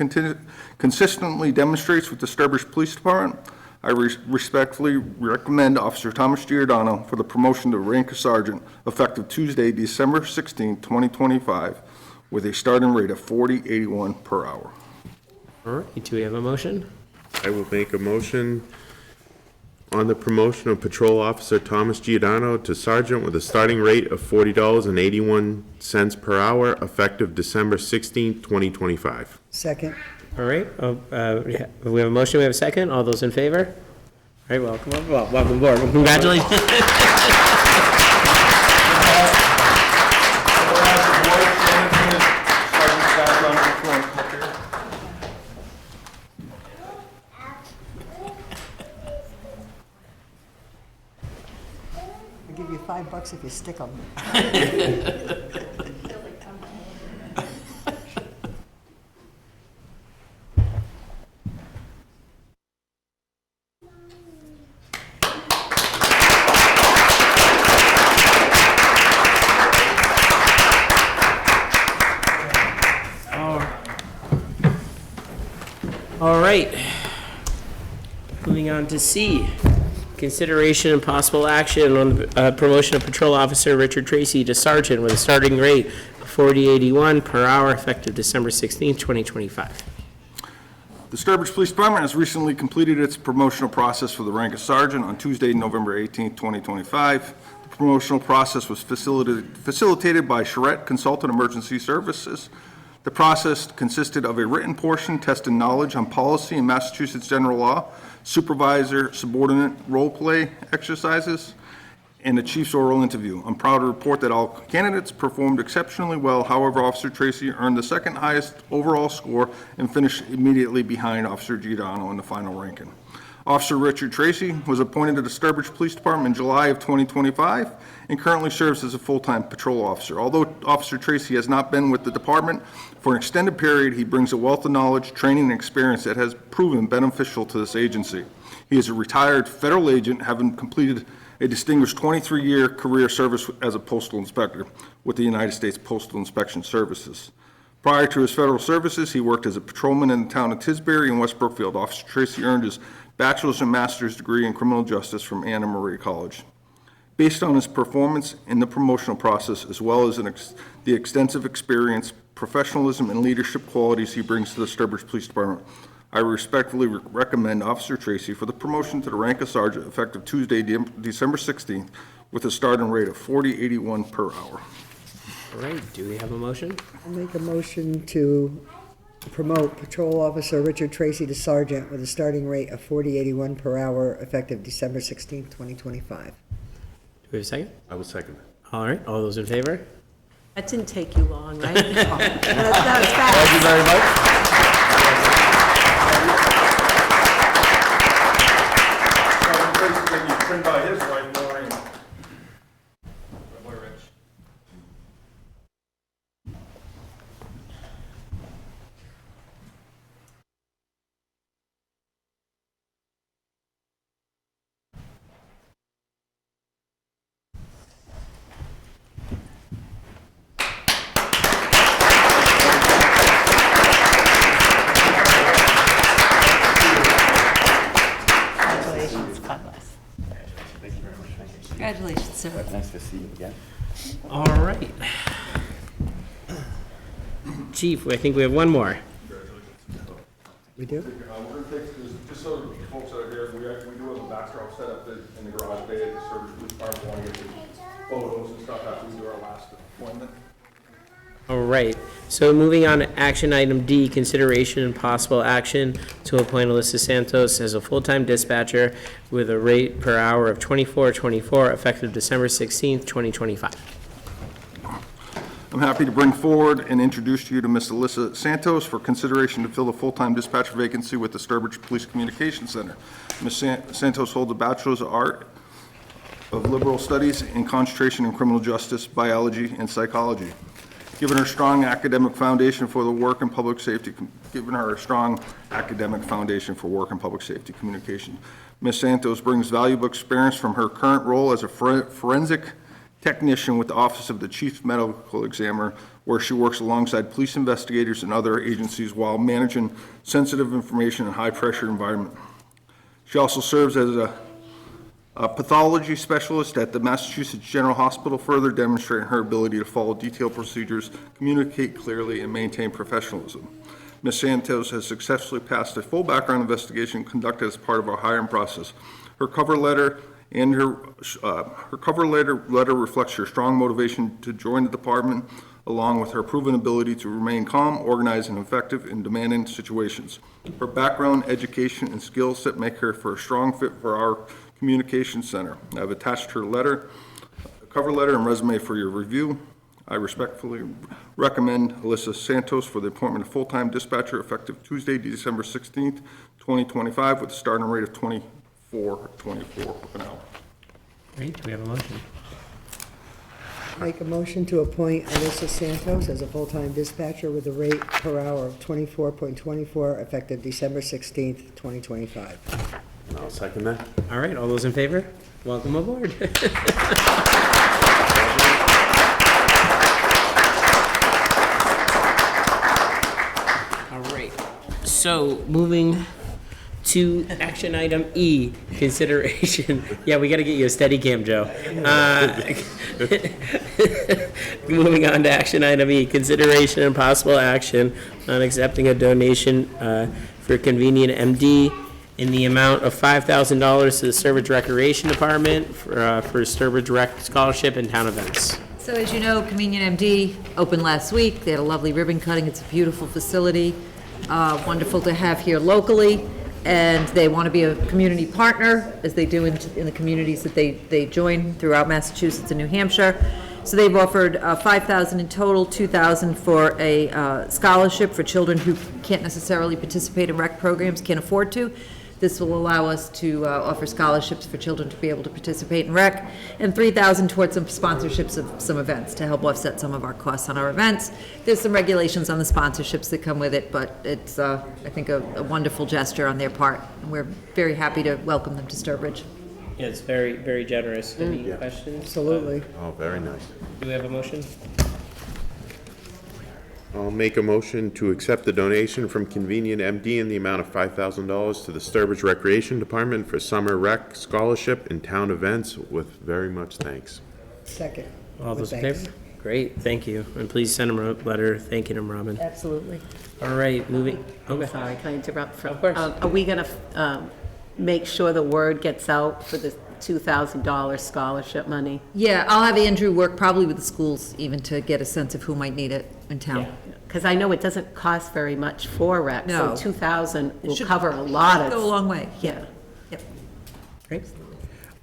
consistently demonstrates with the Sturbridge Police Department, I respectfully recommend Officer Thomas Giordano for the promotion to rank of sergeant effective Tuesday, December 16, 2025, with a starting rate of $40.81 per hour. All right, do we have a motion? I will make a motion on the promotion of Patrol Officer Thomas Giordano to Sergeant with a starting rate of $40.81 per hour, effective December 16th, 2025. Second. All right, we have a motion, we have a second. All those in favor? All right, welcome aboard. Congratulations. works if you stick them. All right. Moving on to C, consideration and possible action on the promotion of Patrol Officer Richard Tracy to Sergeant with a starting rate of $40.81 per hour effective December 16th, 2025. The Sturbridge Police Department has recently completed its promotional process for the rank of sergeant on Tuesday, November 18, 2025. The promotional process was facilitated by Charette Consultant Emergency Services. The process consisted of a written portion testing knowledge on policy and Massachusetts general law, supervisor-subordinate role-play exercises, and a chief's oral interview. I'm proud to report that all candidates performed exceptionally well. However, Officer Tracy earned the second highest overall score and finished immediately behind Officer Giordano in the final ranking. Officer Richard Tracy was appointed to the Sturbridge Police Department in July of 2025 and currently serves as a full-time patrol officer. Although Officer Tracy has not been with the department for an extended period, he brings a wealth of knowledge, training, and experience that has proven beneficial to this agency. He is a retired federal agent, having completed a distinguished 23-year career service as a postal inspector with the United States Postal Inspection Services. Prior to his federal services, he worked as a patrolman in the town of Tisbury and West Brookfield. Officer Tracy earned his bachelor's and master's degree in criminal justice from Anna Maria College. Based on his performance in the promotional process, as well as the extensive experience, professionalism, and leadership qualities he brings to the Sturbridge Police Department, I respectfully recommend Officer Tracy for the promotion to the rank of sergeant effective Tuesday, December 16th, with a starting rate of $40.81 per hour. All right, do we have a motion? I'll make a motion to promote Patrol Officer Richard Tracy to Sergeant with a starting rate of $40.81 per hour effective December 16th, 2025. Do we have a second? I will second. All right, all those in favor? That didn't take you long, right? That was fast. Thank you very much. By his wife, Maureen. Congratulations, God bless. Congratulations, sir. Nice to see you again. All right. Chief, I think we have one more. We do? We're going to take, just so the folks that are here, we do have a backdrop set up in the garage bay at the Sturbridge Police Department. We want to get the photos and stuff after we do our last appointment. All right, so moving on to action item D, consideration and possible action to appoint Alyssa Santos as a full-time dispatcher with a rate per hour of $24.24 effective December 16th, 2025. I'm happy to bring forward and introduce to you to Ms. Alyssa Santos for consideration to fill a full-time dispatcher vacancy with the Sturbridge Police Communications Center. Ms. Santos holds a Bachelor's of Art of Liberal Studies and concentration in criminal justice, biology, and psychology. Given her strong academic foundation for work in public safety communication, Ms. Santos brings valuable experience from her current role as a forensic technician with the Office of the Chief Medical Examiner, where she works alongside police investigators and other agencies while managing sensitive information in a high-pressure environment. She also serves as a pathology specialist at the Massachusetts General Hospital, further demonstrating her ability to follow detailed procedures, communicate clearly, and maintain professionalism. Ms. Santos has successfully passed a full background investigation conducted as part of our hiring process. Her cover letter reflects her strong motivation to join the department, along with her proven ability to remain calm, organized, and effective in demanding situations. Her background, education, and skill set make her for a strong fit for our Communications Center. I've attached her letter, cover letter, and resume for your review. I respectfully recommend Alyssa Santos for the appointment of full-time dispatcher effective Tuesday, December 16th, 2025, with a starting rate of $24.24 an hour. Great, do we have a motion? Make a motion to appoint Alyssa Santos as a full-time dispatcher with a rate per hour of 24.24, effective December 16th, 2025. I'll second that. All right, all those in favor? Welcome aboard. All right, so moving to action item E, consideration, yeah, we gotta get you a steady cam, Joe. Moving on to action item E, consideration and possible action on accepting a donation for Convenient MD in the amount of $5,000 to the Sturbridge Recreation Department for Sturbridge Rec Scholarship and Town Events. So as you know, Convenient MD opened last week. They had a lovely ribbon cutting. It's a beautiful facility, wonderful to have here locally. And they want to be a community partner, as they do in the communities that they join throughout Massachusetts and New Hampshire. So they've offered $5,000 in total, $2,000 for a scholarship for children who can't necessarily participate in rec programs, can't afford to. This will allow us to offer scholarships for children to be able to participate in rec, and $3,000 towards some sponsorships of some events to help offset some of our costs on our events. There's some regulations on the sponsorships that come with it, but it's, I think, a wonderful gesture on their part, and we're very happy to welcome them to Sturbridge. Yeah, it's very, very generous. Any questions? Absolutely. Oh, very nice. Do we have a motion? I'll make a motion to accept the donation from Convenient MD in the amount of $5,000 to the Sturbridge Recreation Department for summer rec scholarship and town events with very much thanks. Second. All those in Thanks. favor? Great, thank you. And please send him a letter thanking him, Robin. Absolutely. All right, moving, okay. Sorry, can I interrupt? Of course. Are we going to make sure the word gets out for the $2,000 scholarship money? Yeah, I'll have Andrew work probably with the schools even to get a sense of who might need it in town. Because I know it doesn't cost very much for rec, so No. 2,000 will should cover a lot of. Go a long way. Yeah. Yep. Great.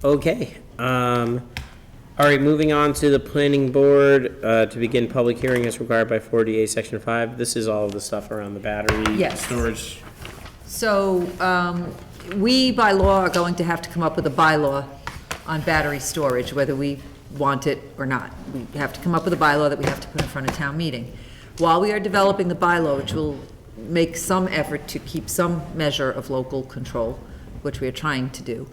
Okay, all right, moving on to the planning board, to begin public hearing as required by 48, section 5. This is all of the stuff around the battery Yes. storage. So, we by law are going to have to come up with a bylaw on battery storage, whether we want it or not. We have to come up with a bylaw that we have to put in front of town meeting. While we are developing the bylaw, which will make some effort to keep some measure of local control, which we are trying to do,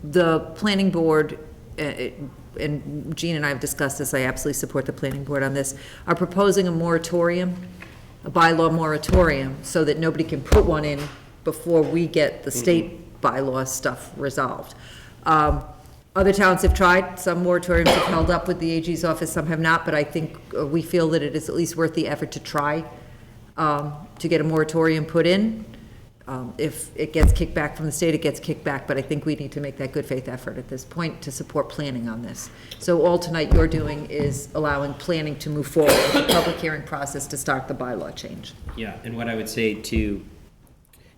the planning board, and Jean and I have discussed this, I absolutely support the planning board on this, are proposing a moratorium, a bylaw moratorium, so that nobody can put one in before we get the state bylaw stuff resolved. Other towns have tried, some moratoriums have held up with the AG's office, some have not, but I think we feel that it is at least worth the effort to try to get a moratorium put in. If it gets kicked back from the state, it gets kicked back, but I think we need to make that good faith effort at this point to support planning on this. So all tonight you're doing is allowing planning to move forward with the public hearing process to start the bylaw change. Yeah, and what I would say too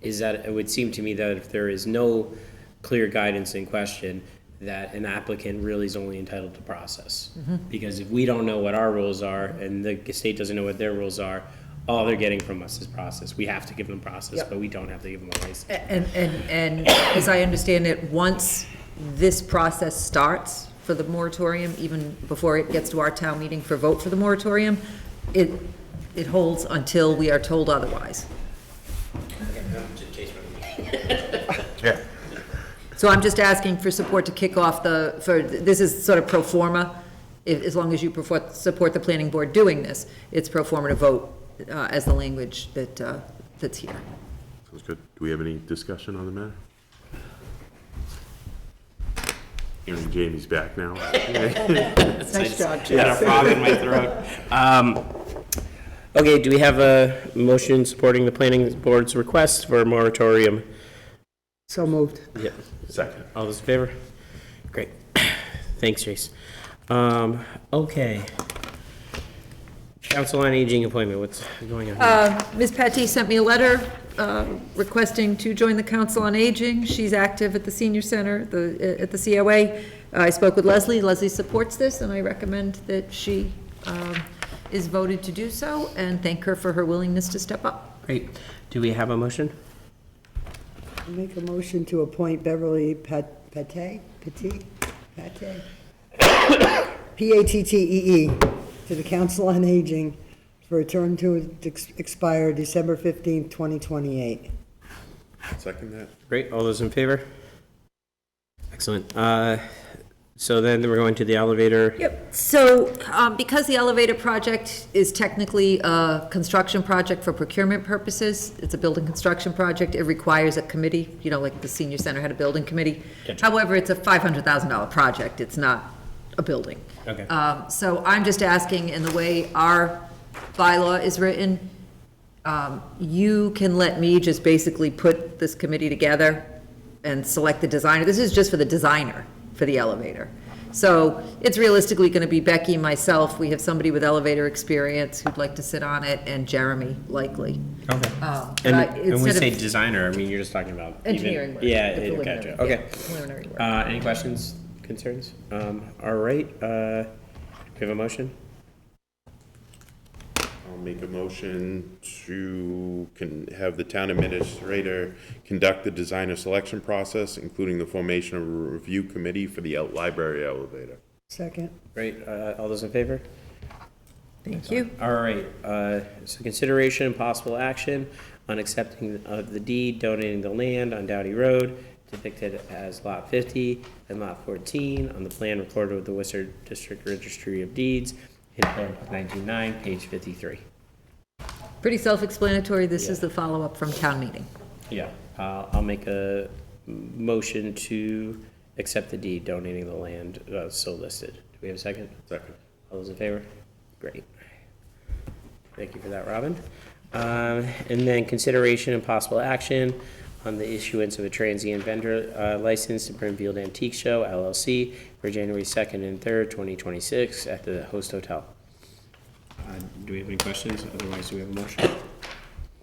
is that it would seem to me that if there is no clear guidance in question, that an applicant really is only entitled to process. Because if we don't know what our rules are and the state doesn't know what their rules are, all they're getting from us is process. We have to give them process, but we don't have to give them a license. And as I understand it, once this process starts for the moratorium, even before it gets to our town meeting for vote for the moratorium, it holds until we are told otherwise. Yeah. So I'm just asking for support to kick off this is sort of pro forma, as long as you support the planning board doing this, it's pro forma to vote as the language that's here. Sounds good. Do we have any discussion on the matter? Hearing Jamie's back now. Nice job, I had a frog in my throat. Okay, do we have a motion supporting the planning board's request for a moratorium? So moved. Yeah. Second. All those in favor? Great. Thanks, Jace. Okay. Council on Aging appointment, what's going on? Ms. Patty sent me a letter requesting to join the Council on Aging. She's active at the Senior Center, at the COA. I spoke with Leslie. Leslie supports this, and I recommend that she is voted to do so, and thank her for her willingness to step up. Great. Do we have a motion? I make a motion to appoint Beverly Pate PATTEE to the Council on Aging for a term to expire December 15th, 2028. Second that? Great, all those in favor? Excellent. So then we're going to the elevator. Yep, so, because the elevator project is technically a construction project for procurement purposes, it's a building construction project, it requires a committee, you know, like the senior center had a building committee. However, it's a $500,000 project, it's not a building. Okay. So I'm just asking, in the way our bylaw is written, you can let me just basically put this committee together and select the designer. This is just for the designer for the elevator. So it's realistically going to be Becky, myself, we have somebody with elevator experience who'd like to sit on it, and Jeremy, likely. Okay. And And when we instead say of designer, I mean, you're just talking about. even- engineering work. Yeah, the yeah, preliminary, gotcha. Okay. yeah, preliminary work. Any questions, concerns? All right, we have a motion? I'll make a motion to have the town administrator conduct the designer selection process, including the formation of a review committee for the library elevator. Second. Great, all those in favor? Thank you. All right, so consideration and possible action on accepting of the deed donating the land on Dowdy Road depicted as Lot 50 and Lot 14 on the plan recorded with the Worcester District Registry of Deeds in Plan Book 199, page 53. Pretty self-explanatory, this is Yeah. the follow-up from town meeting. Yeah, I'll make a motion to accept the deed donating the land so listed. Do we have a second? Second. All those in favor? Great. Thank you for that, Robin. And then consideration and possible action on the issuance of a transient vendor license to Brimfield Antique Show LLC for January 2nd and 3rd, 2026 at the Host Hotel. Do we have any questions? Otherwise, do we have a motion?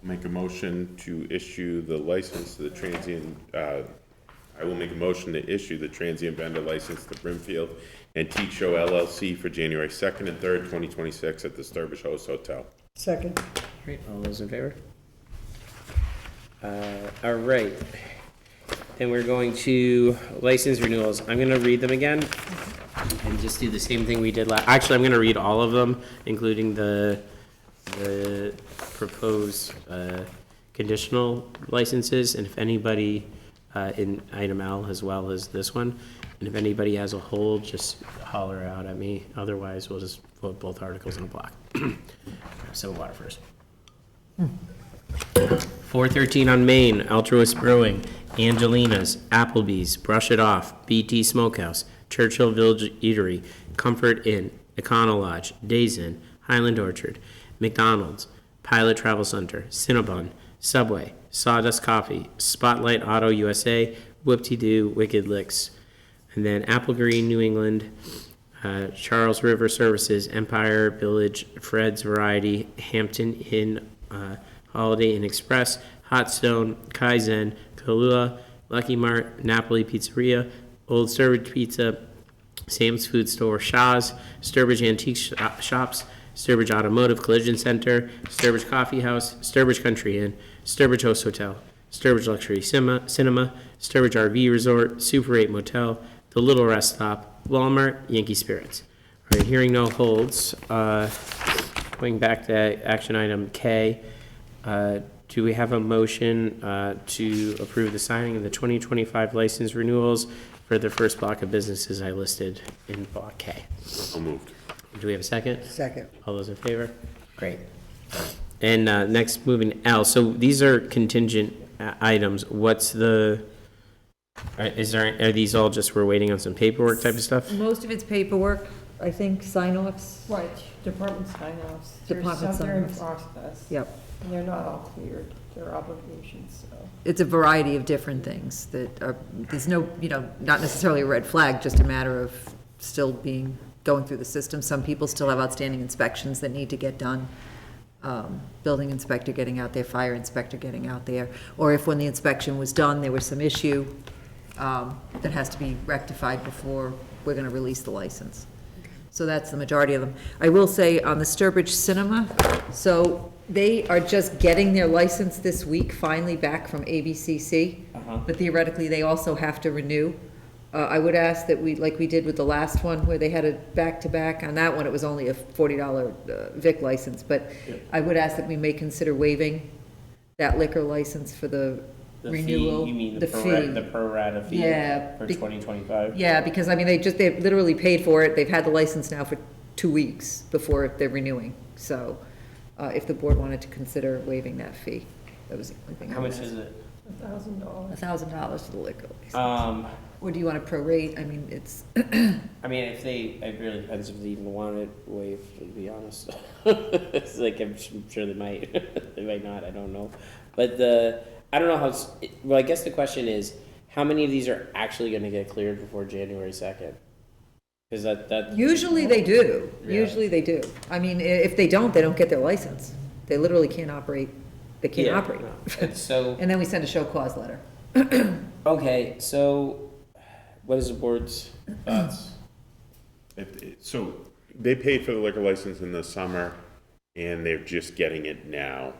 Make a motion to issue the license to the transient, I will make a motion to issue the transient vendor license to Brimfield Antique Show LLC for January 2nd and 3rd, 2026 at the Sturbridge Host Hotel. Second. Great, all those in favor? All right. Then we're going to license renewals. I'm gonna read them again and just do the same thing we did actually, I'm gonna read all of them, including the proposed, conditional licenses, and if anybody, in item L as well as this one, and if anybody has a hold, just holler out at me, otherwise we'll just vote both articles in a block. So water first. 413 on Main, Altruist Brewing, Angelina's, Applebee's, Brush It Off, BT Smokehouse, Churchill Village Eatery, Comfort Inn, Econo Lodge, Days Inn, Highland Orchard, McDonald's, Pilot Travel Center, Cinnabon, Subway, Sawdust Coffee, Spotlight Auto USA, Whoop-Dee-Doo, Wicked Licks, and then Apple Green, New England, Charles River Services, Empire Village, Fred's Variety, Hampton Inn, Holiday Inn Express, Hot Stone, Kaizen, Kahlua, Lucky Mart, Napoli Pizzeria, Old Sturbridge Pizza, Sam's Food Store, Shaw's, Sturbridge Antique Shops, Sturbridge Automotive Collision Center, Sturbridge Coffee House, Sturbridge Country Inn, Sturbridge Host Hotel, Sturbridge Luxury Cinema, Sturbridge RV Resort, Super 8 Motel, The Little Rest Stop, Walmart, Yankee Spirits. All right, hearing no holds, going back to action item K, do we have a motion to approve the signing of the 2025 license renewals for the first block of businesses I listed in block K? So moved. Do we have a second? Second. All those in favor? Great. And next, moving L. So these are contingent items. What's the, are these all just we're waiting on some paperwork type of stuff? Most of it's paperwork, I think, sign-offs. Right, department sign-offs. There's Department some that are in sign-offs. process. Yep. And they're not all cleared, their obligations, so. It's a variety of different things that are, there's no, not necessarily a red flag, just a matter of still going through the system. Some people still have outstanding inspections that need to get done. Building inspector getting out there, fire inspector getting out there. Or if when the inspection was done, there was some issue that has to be rectified before we're gonna release the license. So that's the majority of them. I will say on the Sturbridge Cinema, so they are just getting their license this week, finally back from ABCC. But theoretically, they also have to renew I would ask that we, like we did with the last one, where they had a back-to-back, on that one, it was only a $40 Vic license, but I would ask that we may consider waiving that liquor license for the The renewal. fee, you mean the the pro rata fee Yeah, for be- 2025? Yeah, because, I mean, they've literally paid for it, they've had the license now for 2 weeks before they're renewing, so, if the board wanted to consider waiving that fee, that was the only thing. How much is it? $1,000 for the liquor license. Or do you want to prorate? I mean, it's, I mean, it really depends if they even want it waived, to be honest. It's like, I'm sure they might, they might not, I don't know. But I don't know how, well, I guess the question is, how many of these are actually gonna get cleared before January 2nd? Because that. usually they do, Yeah. usually they do. I mean, if they don't get their license. They literally can't operate, they can't Yeah, operate. no. And so, And then we send a show cause letter. okay, so what is the board's thoughts? So they paid for the liquor license in the summer, and they're just getting it now,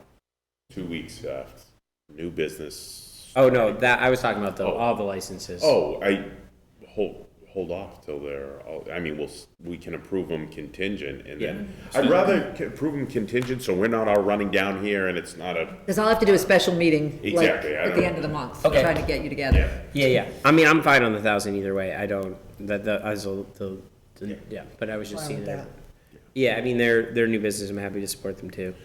2 weeks after. New business. Oh, no, that, I was talking about Oh. all the licenses. Oh, hold off till they're, I mean, we can approve them contingent, and then, I'd rather approve them contingent, so we're not all running down here, and it's not a, Because I'll have to do a special meeting, like, Exactly, I at the don't- end of the month, Okay. trying to get you together. Yeah. I mean, I'm fine on the 1,000 either way. I don't, yeah, but I was just Fine seeing with that. that. Yeah, I mean, they're new business. I'm happy to support them too.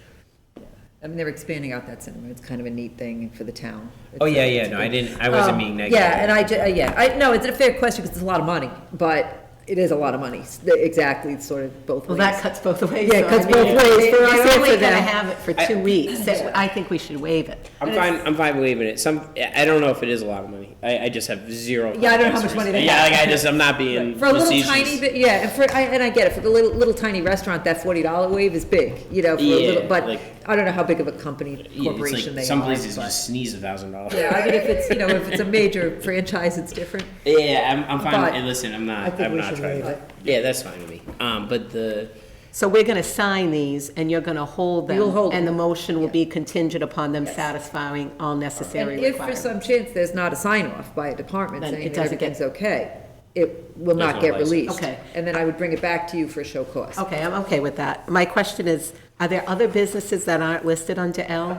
I mean, they're expanding out that cinema, it's kind of a neat thing for the town. Oh, It's, yeah, it's no, good. I wasn't being negative. Yeah, and no, it's a fair question, because it's a lot of money, but it is a lot of money, exactly, it's sort of both ways. Well, that cuts both ways. Yeah, it so, cuts I mean, both ways for us They're and only for gonna them. have it for 2 weeks, so I think we should waive it. I'm fine waiving it. I don't know if it is a lot of money. I just have zero. Yeah, I don't know how context much for- money they Yeah, have. like I'm not being For a little facetious. tiny bit, yeah, and I get it, for the little tiny restaurant, that $40 wave is big, you know, for a little, Yeah, but like- I don't know how big of a company, Yeah, it's corporation like they are. some places but- just sneeze $1,000. Yeah, I mean, if it's, if it's a major franchise, it's different. Yeah, I'm fine. But And listen, I'm I not. think I'm we not should trying. waive it. Yeah, that's fine with me. But the. So we're gonna sign these, and you're gonna hold them. We'll hold And the them. motion will be contingent upon them satisfying all And necessary if for requirements. some chance there's not a sign off by a department Then saying it that doesn't get- everything's okay, it will There's not no get license. released. Okay. And then I would bring it back to you for a show cause. Okay, I'm okay with that. My question is, are there other businesses that aren't listed under L?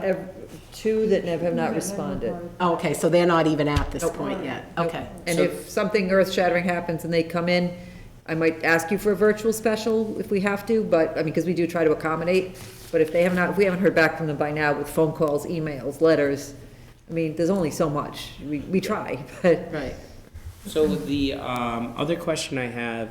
Two that have not responded. Oh, okay, so they're not even at this point yet, okay. And if something earth-shattering happens and they come in, I might ask you for a virtual special if we have to, but, I mean, because we do try to accommodate. But if we haven't heard back from them by now with phone calls, emails, letters, I mean, there's only so much. We try, but. Right. So the other question I have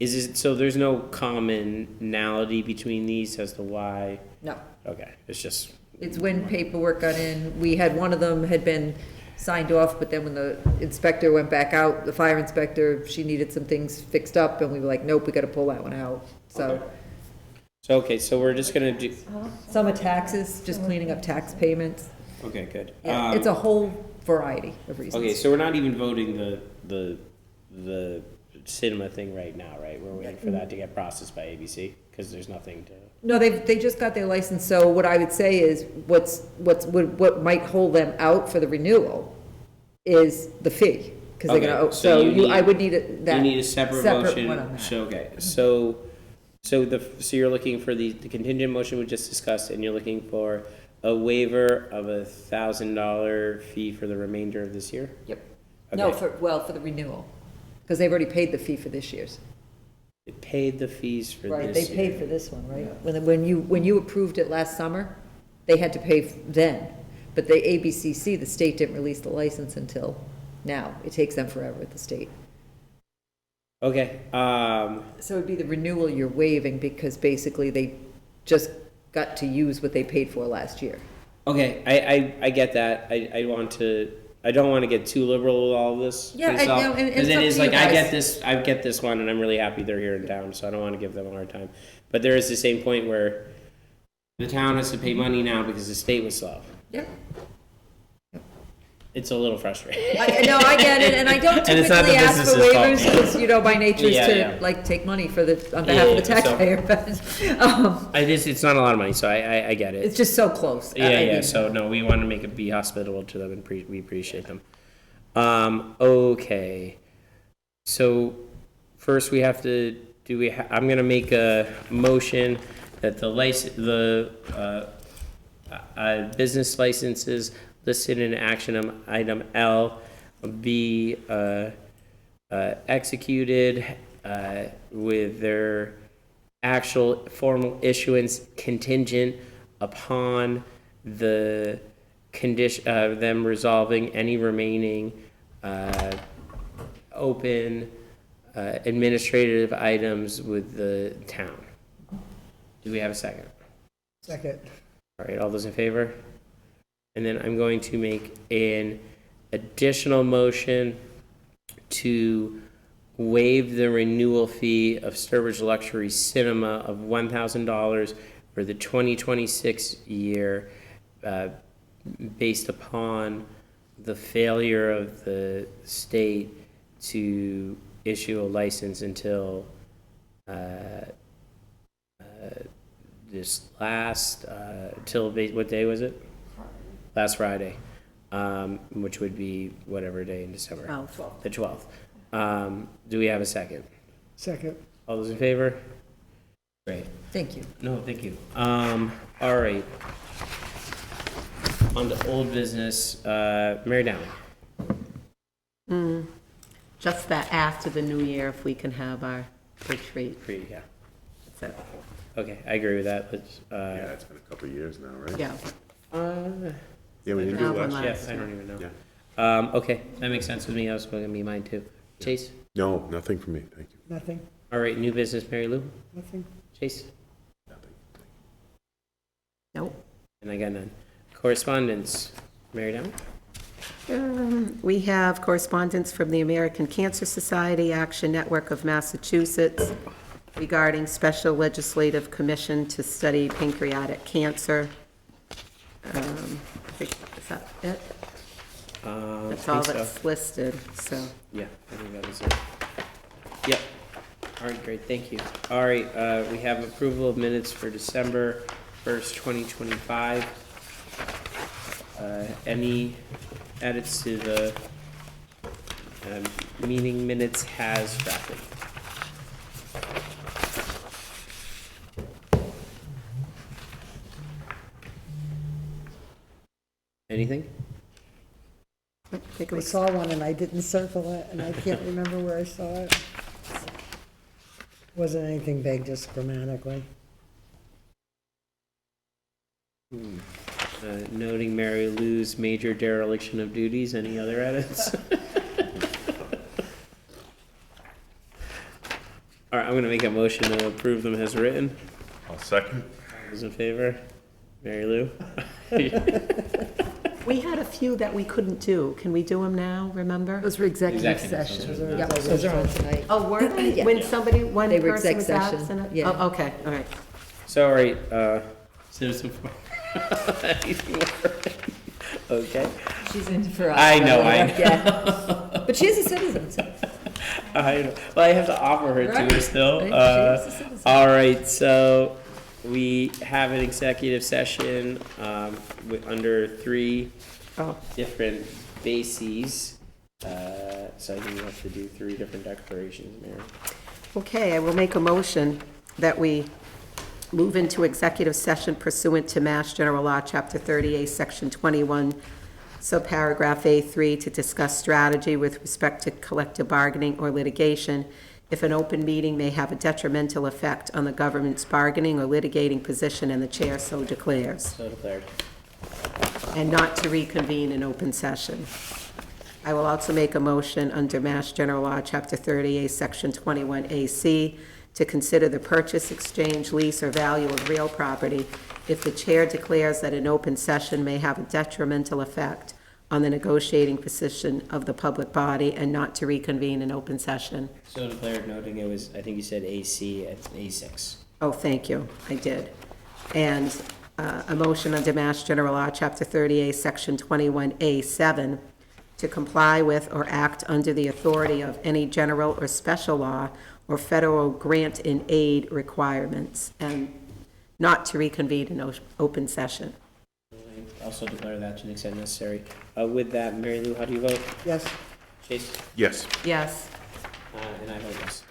is so there's no commonality between these as to why? No. Okay, it's just, It's when paperwork got in, we had, one of them had been signed off, but then when the inspector went back out, the fire inspector, she needed some things fixed up, and we were like, nope, we gotta pull that one out, so. so we're just gonna do, Some are taxes, just cleaning up tax payments. okay, good. Yeah, it's a whole variety of reasons. Okay, so we're not even voting the cinema thing right now, right? We're waiting for that to get processed by ABC, because there's nothing to. No, they just got their license, so what I would say is, what might hold them out for the renewal is the fee, because they're gonna, Okay, so you I need- would need that. You need a separate motion. one on that. So, okay, so you're looking for the contingent motion we just discussed, and you're looking for a waiver of $1,000 fee for the remainder of this year? Yep. No, Okay. for the renewal, because they've already paid the fee for this year's. They paid the fees for Right, this they year. paid for this one, right? When you approved it last summer, they had to pay then. But the ABCC, the state didn't release the license until now. It takes them forever at the state. Okay, So it'd be the renewal you're waiving, because basically they just got to use what they paid for last year. okay, I get that. I don't want to get too liberal with all of this. Yeah, myself, I know, and it's 'cause it up is to you like, I guys. get this one, and I'm really happy they're here in town, so I don't want to give them a hard time. But there is the same point where the town has to pay money now because the state was slow. Yep. It's a little frustrating. No, I get it, and I don't And it's not typically the ask for business's fault. waivers, because, by nature is Yeah. to, like, take money on behalf of the Yeah, so- taxpayer, but, It's not a lot of money, so I get it. it's just so close. I Yeah, mean, so no, we want to be hospitable to them, and we appreciate them. Okay. So first we have to, I'm gonna make a motion that business licenses listed in action item L be executed with their actual formal issuance contingent upon the condition, them resolving any remaining open administrative items with the town. Do we have a second? Second. All right, all those in favor? And then I'm going to make an additional motion to waive the renewal fee of Sturbridge Luxury Cinema of $1,000 for the 2026 year, based upon the failure of the state to issue a license until this last, what day was it? Last Friday, which would be whatever day in December. 12th. The 12th. Do we have a second? Second. All those in favor? Great. Thank you. No, thank you. All right. On to old business, Mary Dowling. Just that after the new year, if we can have our retreat. Yeah. That's it. Okay, I agree with that. Let's, Yeah, it's been a couple of years now, right? Yeah. Yeah, we didn't do it Now one last yeah, year. I don't even know. Yeah. Okay, that makes sense with me. That was going to be mine too. Chase? No, nothing for me, thank you. Nothing, All right, new business, Mary Lou? nothing. Chase? Nothing. Nope. And I got none. Correspondence, Mary Dowling? We have correspondence from the American Cancer Society Action Network of Massachusetts regarding special legislative commission to study pancreatic cancer. I think, is that it? That's all that's listed, so. Yeah, I think that was it. Yep. All right, great, thank you. All right, we have approval of minutes for December 1st, 2025. Any edits to the meeting minutes as drafted? Anything? I think it I was, saw one and I didn't circle it, and I can't remember where I saw it. Wasn't anything big, just grammatically. Noting Mary Lou's major dereliction of duties. Any other edits? All right, I'm gonna make a motion to approve them as written. I'll second. Those in favor? Mary Lou? we had a few that we couldn't do. Can we do them now, remember? Those were executive Executive sessions. sessions. Yep, those are on tonight. Oh, were they? Yeah. When somebody, one They were person exec was session, absent? yeah. Oh, okay, all right. So, all right, citizen forum. Anything more? Okay. She's in for. I know. Yeah. But she is a citizen, so. I know. Well, I have to offer her to her Right. still. Right, she is a citizen. All right, so we have an executive session under three different bases. So I think we have to do three different declarations, Mary. Okay, I will make a motion that we move into executive session pursuant to Mass General Law, Chapter 38, Section 21, subparagraph A3, to discuss strategy with respect to collective bargaining or litigation if an open meeting may have a detrimental effect on the government's bargaining or litigating position and the chair so declares, So declared. and not to reconvene in open session. I will also make a motion under Mass General Law, Chapter 38, Section 21AC, to consider the purchase, exchange, lease, or value of real property if the chair declares that an open session may have a detrimental effect on the negotiating position of the public body and not to reconvene in open session. So declared, noting it was, I think you said AC at A6. Oh, thank you, I did. And a motion under Mass General Law, Chapter 38, Section 21A7, to comply with or act under the authority of any general or special law or federal grant in aid requirements, and not to reconvene in open session. Also declare that to the extent necessary. With that, Mary Lou, how do you vote? Yes, Chase? Yes. Yes. and I vote yes.